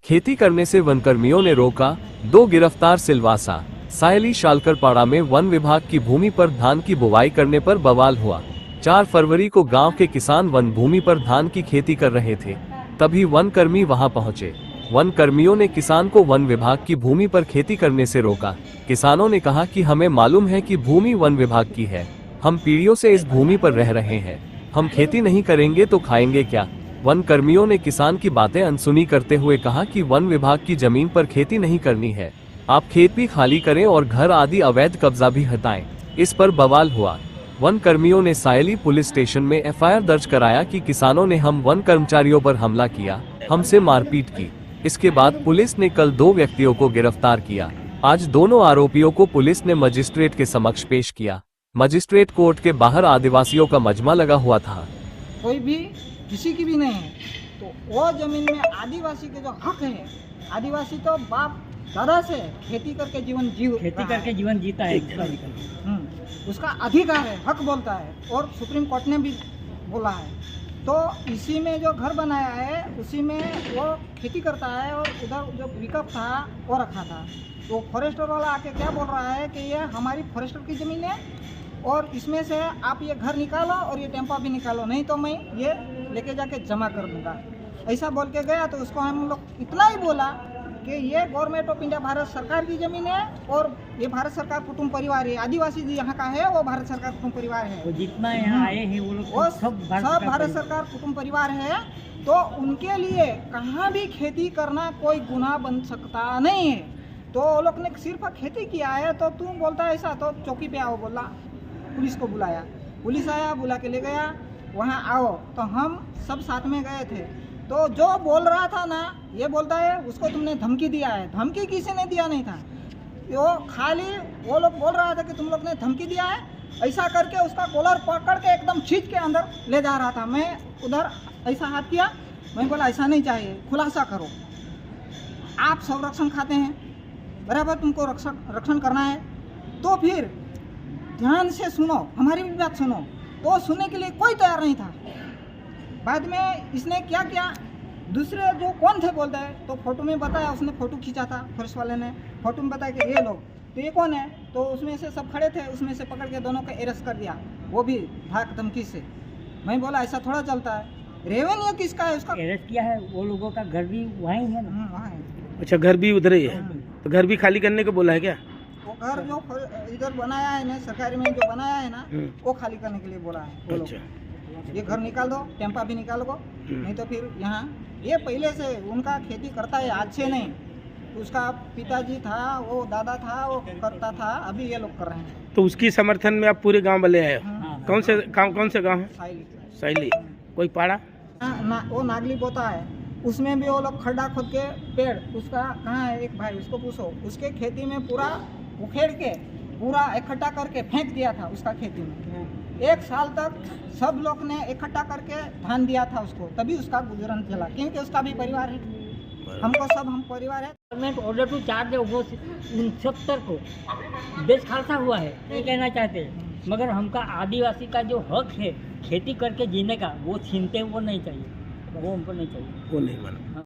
खेती करने से वनकर्मियों ने रोका, 2 गिरफ्तार। सिलवासा सायली शालकरपाड़ा में वन विभाग की भूमि पर धान की बुवाई करने पर बवाल हुआ। 4 फरवरी को गांव के किसान वन भूमि पर धान की खेती कर रहे थे, तभी वन कर्मी वहां पहुंचे। वन कर्मियों ने किसान को वन विभाग की भूमि पर खेती करने से रोका। किसानों ने कहा कि हमें मालूम है कि भूमि वन विभाग की है, हम पीढ़ियों से इस भूमि पर रह रहे हैं, हम खेती नहीं करेंगे तो खाएंगे क्या। वन कर्मियों ने किसान की बातें अनसुनी करते हुए कहा कि वन विभाग की जमीन पर खेती नहीं करनी है, आप खेत भी खाली करें और घर आदि अवैध कब्जा भी हटाएं। इस पर बवाल हुआ। वन कर्मियों ने सायली पुलिस स्टेशन में एफआईआर दर्ज कराया कि किसानों ने हम वन कर्मचारियों पर हमला किया, हमसे मारपीट की। इसके बाद पुलिस ने कल 2 व्यक्तियों को गिरफ्तार किया। आज दोनों आरोपियों को पुलिस ने मजिस्ट्रेट के समक्ष पेश किया। मजिस्ट्रेट कोर्ट के बाहर आदिवासियों का मजमा लगा हुआ था। कोई भी किसी की भी नहीं है, तो वो जमीन में आदिवासी के जो हक है, आदिवासी तो बाप दादा से खेती करके जीवन जीता है। उसका अधिकार है, हक बोलता है, और सुप्रीम कोर्ट ने भी बोला है। तो इसी में जो घर बनाया है उसी में वो खेती करता है, और उधर जो पिकअप था वो रखा था। तो फॉरेस्टर वाला आके क्या बोल रहा है कि ये हमारी फॉरेस्टर की ज़मीन है और इसमें से आप ये घर निकालो और ये टेम्पा भी निकालो, नहीं तो मैं ये लेके जाके जमा कर दूंगा, ऐसा बोल के गया। तो उसको हम लोग इतना ही बोला कि ये गवर्नमेंट ऑफ इंडिया भारत सरकार की ज़मीन है और ये भारत सरकार कुटुंब परिवार है, आदिवासी जो यहाँ का है वो भारत सरकार कुटुंब परिवार है, वो जितना यहाँ आए हैं वो लोग सब भारत सरकार कुटुंब परिवार है। तो उनके लिए कहाँ भी खेती करना कोई गुनाह बन सकता नहीं है। तो वो लोग ने सिर्फ खेती किया है, तो तू बोलता है ऐसा, तो चौकी पे आओ बोला, पुलिस को बुलाया, पुलिस आया, बुला के ले गया, वहाँ आओ। तो हम सब साथ में गए थे। तो जो बोल रहा था ना, ये बोलता है उसको तुमने धमकी दिया है। धमकी किसी ने दिया नहीं था, वो खाली वो लोग बोल रहा था कि तुम लोग ने धमकी दिया है, ऐसा करके उसका कॉलर पकड़ के एकदम खींच के अंदर ले जा रहा था। मैं उधर ऐसा हाथ किया, मैं बोला ऐसा नहीं चाहिए, खुलासा करो, आप संरक्षण खाते हैं, बराबर तुमको रक्षण करना है, तो फिर ध्यान से सुनो, हमारी भी बात सुनो। तो सुनने के लिए कोई तैयार नहीं था। बाद में इसने क्या किया, दूसरे जो कौन थे बोलते हैं, तो फोटो में बताया, उसने फोटो खींचा था, फॉरेस्ट वाले ने फोटो में बताया कि ये लोग, तो ये कौन है, तो उसमें से सब खड़े थे, उसमें से पकड़ के दोनों को अरेस्ट कर दिया, वो भी धाक धमकी से। मैं बोला ऐसा थोड़ा चलता है, रेवेन्यू किसका है, उसका अरेस्ट किया है, वो लोगों का घर भी वहीं है ना। वहाँ है। अच्छा, घर भी उधर ही है, तो घर भी खाली करने को बोला है क्या? वो घर जो इधर बनाया है ना, सरकारी में जो बनाया है ना, वो खाली करने के लिए बोला है वो लोग। ये घर निकाल दो, टेम्पा भी निकाल दो, नहीं तो फिर यहाँ ये पहले से उनका खेती करता है, आज से नहीं, उसका पिताजी था, वो दादा था, वो करता था, अभी ये लोग कर रहे हैं। तो उसकी समर्थन में आप पूरे गांव वाले आए हो? कौन से गांव है? सायली। कोई पाड़ा ना, वो नागली बोता है, उसमें भी वो लोग खड्डा खोद के पेड़, उसका कहाँ है एक भाई, उसको पूछो, उसके खेती में पूरा उखेड़ के पूरा इकट्ठा करके फेंक दिया था उसका खेती में। 1 साल तक सब लोग ने इकट्ठा करके धान दिया था उसको, तभी उसका गुजरन चला, क्योंकि उसका भी परिवार है, हमको सब हम परिवार है। गवर्नमेंट ऑर्डर टू चार्ज है वो 69 को देश खालसा हुआ है, ये कहना चाहते हैं, मगर हमका आदिवासी का जो हक है खेती करके जीने का, वो छीनते वो नहीं चाहिए, वो हमको नहीं चाहिए, वो नहीं माना।